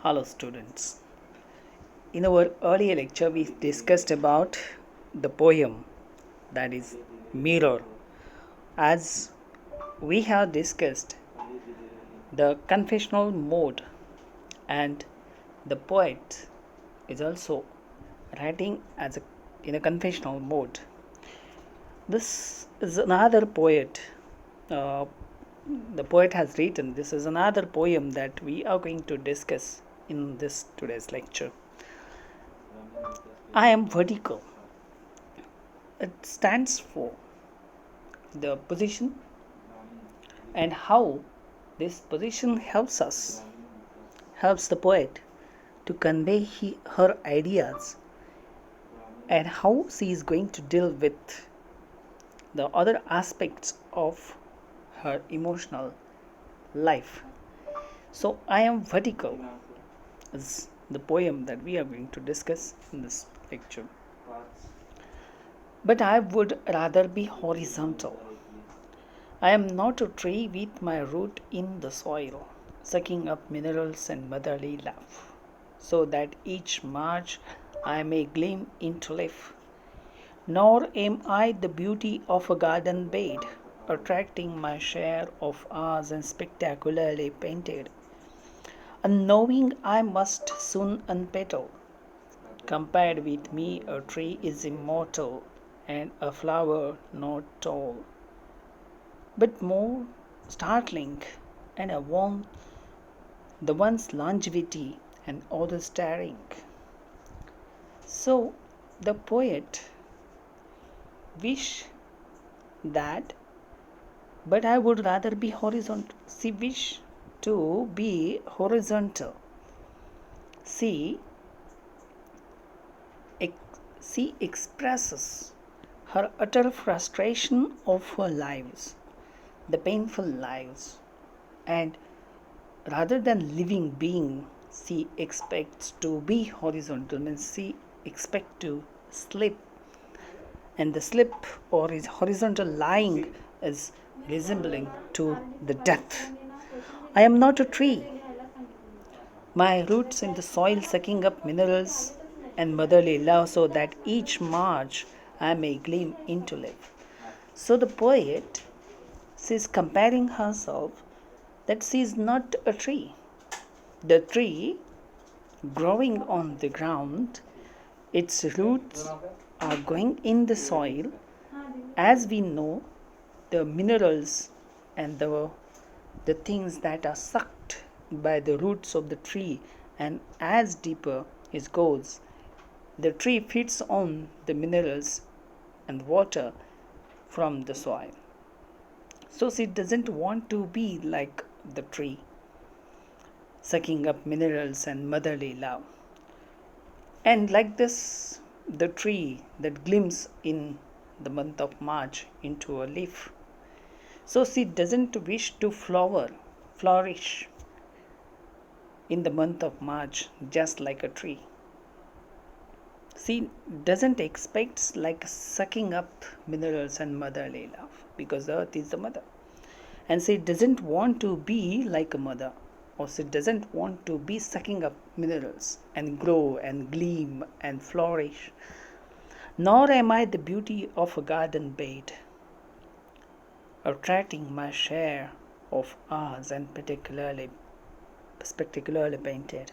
Hello, students. In our earlier lecture, we discussed about the poem that is Mirror. As we have discussed the confessional mode, and the poet is also writing in a confessional mode. This is another poet. Uh, the poet has written. This is another poem that we are going to discuss in this today's lecture. I am vertical. It stands for the position and how this position helps the poet to convey her ideas and how she is going to deal with the other aspects of her emotional life. So, I am vertical is the poem that we are going to discuss in this lecture. But I would rather be horizontal. I am not a tree with my root in the soil, sucking up minerals and motherly love, so that each March I may gleam into life. Nor am I the beauty of a garden bed, attracting my share of hours and spectacularly painted. Unknowing I must soon unpetal. Compared with me, a tree is immortal and a flower not tall, but more startling, and the one's longevity and other staring. So the poet wish that, but I would rather be horizontal. She wish to be horizontal. She she expresses her utter frustration of her lives, the painful lives, and rather than living being, she expects to be horizontal, means she expects to slip, and the slip or is horizontal lying is resembling to the death. I am not a tree, my roots in the soil sucking up minerals and motherly love, so that each March I may gleam into life. So the poet, she is comparing herself that she is not a tree. The tree growing on the ground, its roots are going in the soil. As we know, the minerals and the things that are sucked by the roots of the tree, and as deeper it goes, the tree feeds on the minerals and water from the soil. So she doesn't want to be like the tree, sucking up minerals and motherly love. And like this, the tree that glimpses in the month of March into a leaf. So she doesn't wish to flourish in the month of March just like a tree. She doesn't expect like sucking up minerals and motherly love, because the earth is the mother. And she doesn't want to be like a mother, or she doesn't want to be sucking up minerals and grow and gleam and flourish. Nor am I the beauty of a garden bed, attracting my share of hours and spectacularly painted.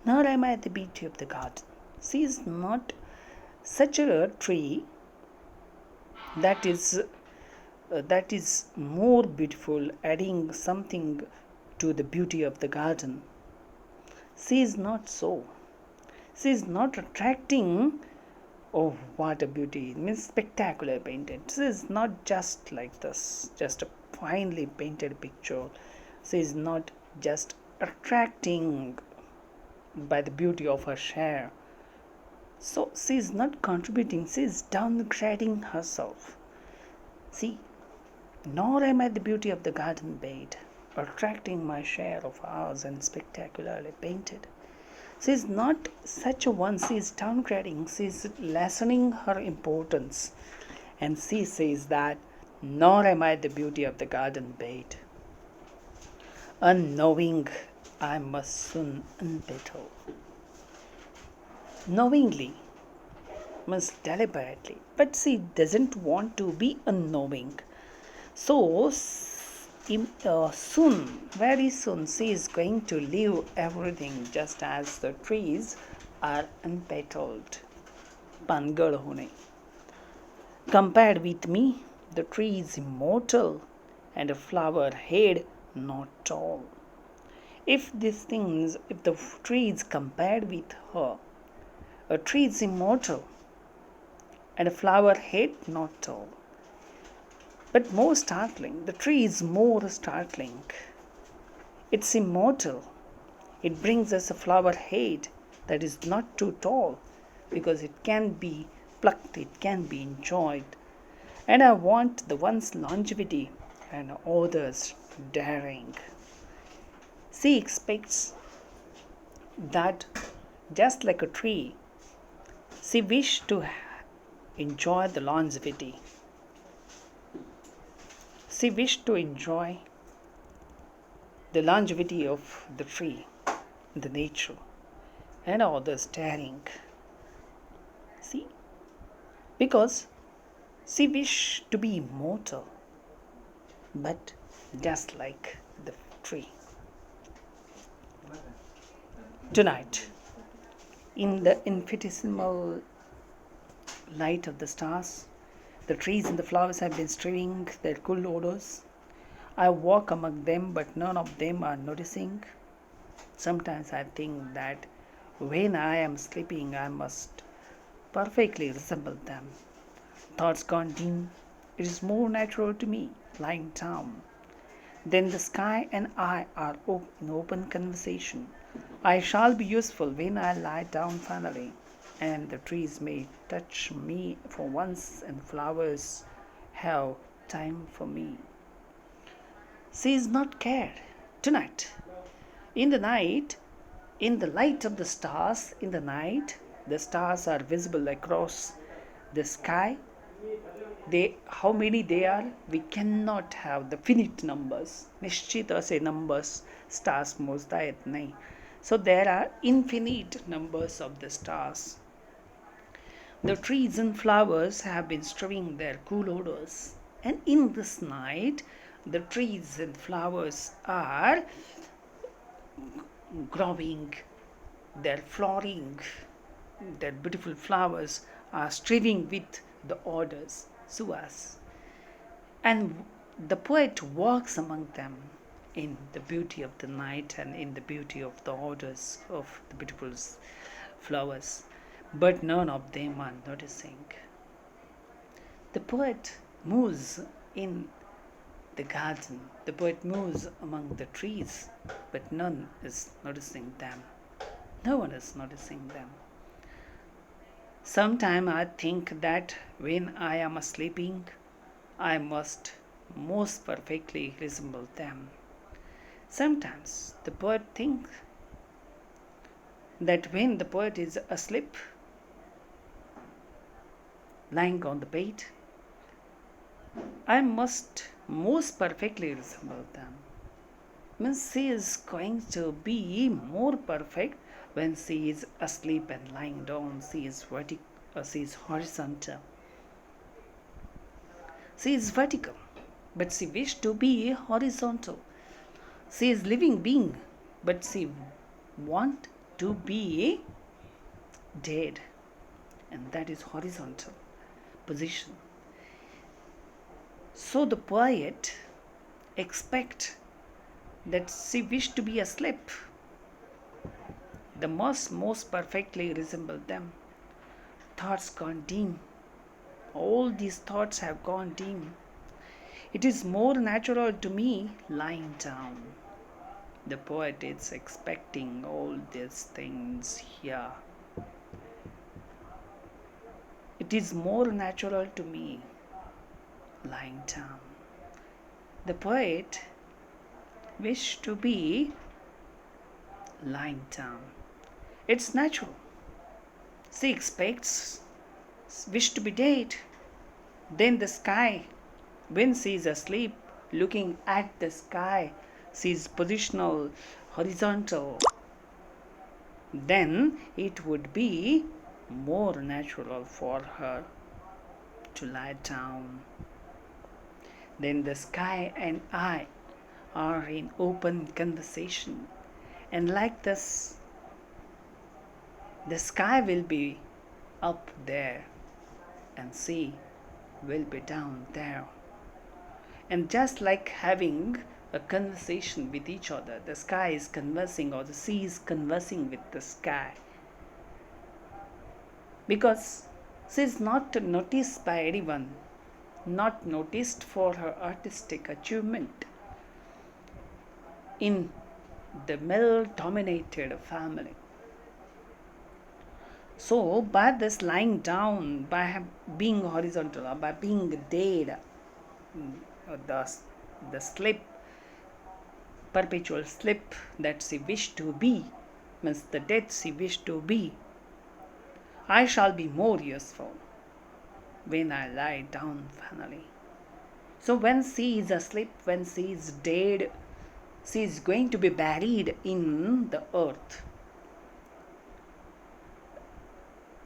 Nor am I the beauty of the garden. She is not such a tree that is more beautiful, adding something to the beauty of the garden. She is not so. She is not attracting. Oh, what a beauty! It means spectacular painted. She is not just like this, just a finely painted picture. She is not just attracting by the beauty of her share. So she is not contributing, she is downgrading herself. See, nor am I the beauty of the garden bed, attracting my share of hours and spectacularly painted. She is not such a one, she is downgrading, she is lessening her importance. And she says that, nor am I the beauty of the garden bed. Unknowing I must soon unpetal. Knowingly means deliberately, but she doesn't want to be unknowing. So, soon, very soon, she is going to leave everything just as the trees are unpetaled. Pangad hone. Compared with me, the tree is immortal and a flower head not tall. If the tree is compared with her, a tree is immortal and a flower head not tall. But more startling, the tree is more startling. It's immortal. It brings us a flower head that is not too tall because it can be plucked, it can be enjoyed. And I want the one's longevity and others daring. She expects that just like a tree, she wishes to enjoy the longevity. She wished to enjoy the longevity of the tree, the nature, and others daring. See? Because she wished to be immortal, but just like the tree. Tonight, in the infinitesimal light of the stars, the trees and the flowers have been strewing their cool odors. I walk among them, but none of them are noticing. Sometimes I think that when I am sleeping, I must perfectly resemble them. Thoughts gone dim, it is more natural to me lying down. Then the sky and I are in open conversation. I shall be useful when I lie down finally, and the trees may touch me for once, and flowers have time for me. She is not cared. Tonight, in the night, in the light of the stars, in the night, the stars are visible across the sky. How many they are, we cannot have the finite numbers. निश्चित असे numbers stars मोजता येत नाही. So there are infinite numbers of the stars. The trees and flowers have been strewing their cool odors, and in this night the trees and flowers are growing, they're flowering, their beautiful flowers are strewing with the odors, suas. And the poet walks among them in the beauty of the night and in the beauty of the odors of the beautiful flowers, but none of them are noticing. The poet moves in the garden, the poet moves among the trees, but none is noticing them. No one is noticing them. Sometime I think that when I am sleeping, I must most perfectly resemble them. Sometimes the poet thinks that when the poet is asleep, lying on the bed, I must most perfectly resemble them. Means she is going to be more perfect when she is asleep and lying down. She is she is horizontal. She is vertical, but she wishes to be horizontal. She is living being, but she want to be dead, and that is horizontal position. So the poet expect that she wished to be asleep. The most perfectly resemble them. Thoughts gone dim. All these thoughts have gone dim. It is more natural to me lying down. The poet is expecting all these things here. It is more natural to me lying down. The poet wished to be lying down. It's natural. She expects, wish to be dead. Then the sky, when she is asleep, looking at the sky, she is positional horizontal, then it would be more natural for her to lie down. Then the sky and I are in open conversation, and like this, the sky will be up there and sea will be down there. And just like having a conversation with each other, the sky is conversing or the sea is conversing with the sky. Because she is not noticed by anyone, not noticed for her artistic achievement in the male dominated family. So, by this lying down, by being horizontal, or by being dead, the slip, perpetual slip that she wished to be, means the death she wished to be, I shall be more useful when I lie down finally. So, when she is asleep, when she is dead, she is going to be buried in the earth.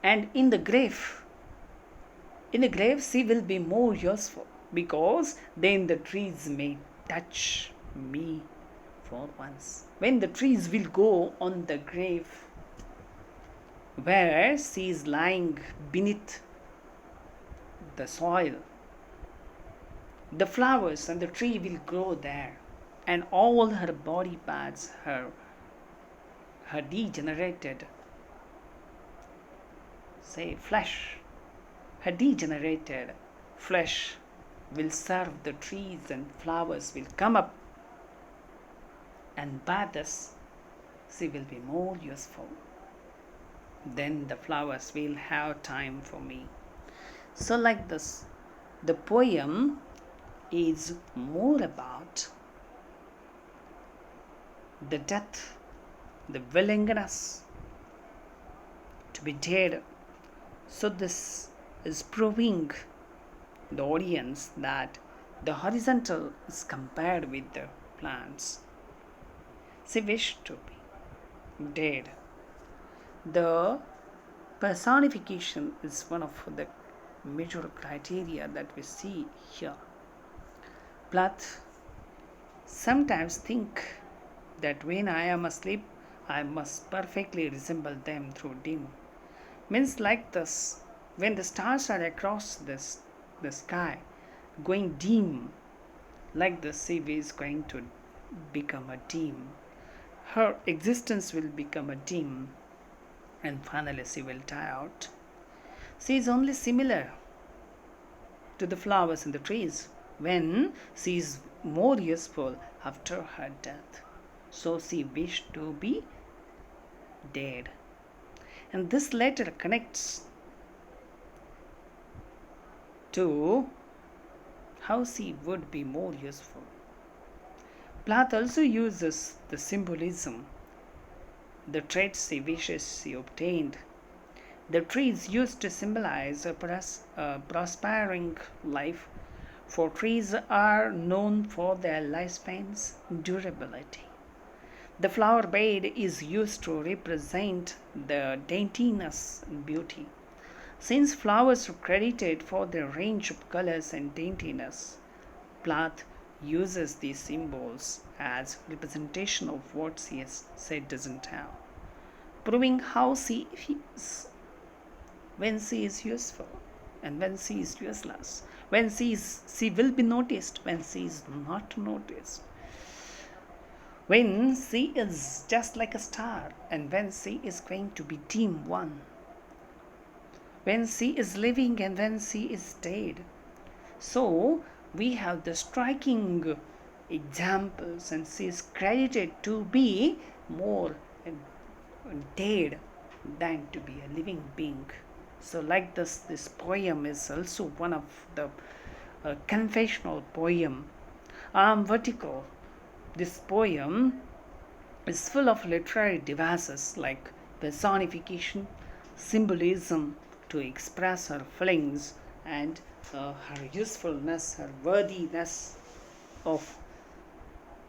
And in the grave she will be more useful, because then the trees may touch me for once. When the trees will go on the grave where she is lying beneath the soil, the flowers and the tree will grow there, and all her body parts, her degenerated, say, flesh, her degenerated flesh will serve the trees, and flowers will come up, and by this she will be more useful. Then the flowers will have time for me. So, like this, the poem is more about the death, the willingness to be dead. So, this is proving the audience that the horizontal is compared with the plants. She wished to be dead. The personification is one of the major criteria that we see here. Plath sometimes think that when I am asleep, I must perfectly resemble them through dim. Means like this, when the stars are across the sky, going dim, like the sea is going to become a dim. Her existence will become a dim, and finally she will die out. She is only similar to the flowers and the trees when she is more useful after her death. So she wished to be dead. And this letter connects to how she would be more useful. Plath also uses the symbolism, the traits she wishes she obtained. The tree is used to symbolize a prospering life, for trees are known for their lifespan's durability. The flower bed is used to represent the daintiness and beauty. Since flowers are credited for their range of colors and daintiness, Plath uses these symbols as representation of what she has said doesn't have, proving how she is when she is useful and when she is useless, when she will be noticed, when she is not noticed, when she is just like a star and when she is going to be dim one, when she is living and when she is dead. So we have the striking examples, and she is credited to be more dead than to be a living being. So, like this poem is also one of the confessional poem. Vertical. This poem is full of literary devices like personification, symbolism to express her feelings, and her usefulness, her worthiness of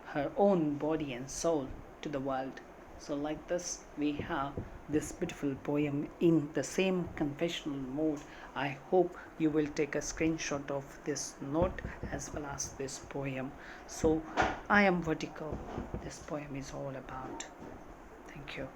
her own body and soul. to the world. So, like this, we have this beautiful poem in the same confessional mode. I hope you will take a screenshot of this note as well as this poem. So, I am vertical. This poem is all about. Thank you.